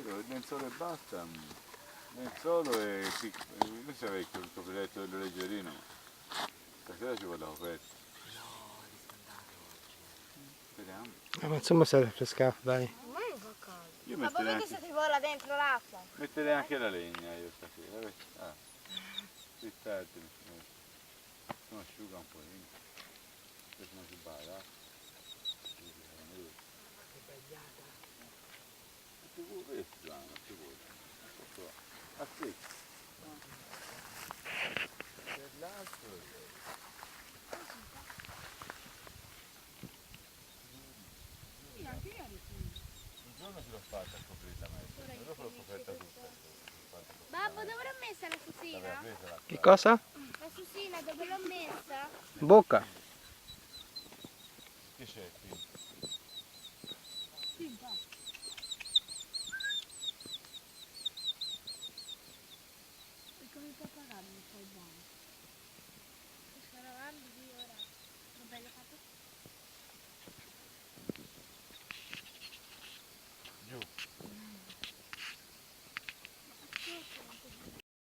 quello, il lenzuolo e basta. Lenzuolo e questo è vecchio il copriletto dello leggerino. Stasera ci vuole la coperta. Speriamo. Ma insomma si rinfresca, dai. Ma non fa caldo. Io Ma poi metterei che se anche, ti vola dentro l'acqua? metterei anche la legna io stasera. Ah, più tardi mi sono asciuga un po', se non si bada. Che vuoi questo, che vuoi? Aspetta. Per l'altro. Sì, anche io Un giorno ce l'ho fatta completamente, dopo l'ho coperta tutta. Babbo, dove l'ho messa la susina? Che cosa? La susina dove l'ho messa? Bocca. Che c'è qui? Sì, un po'. E come può pagare il tuo bagno?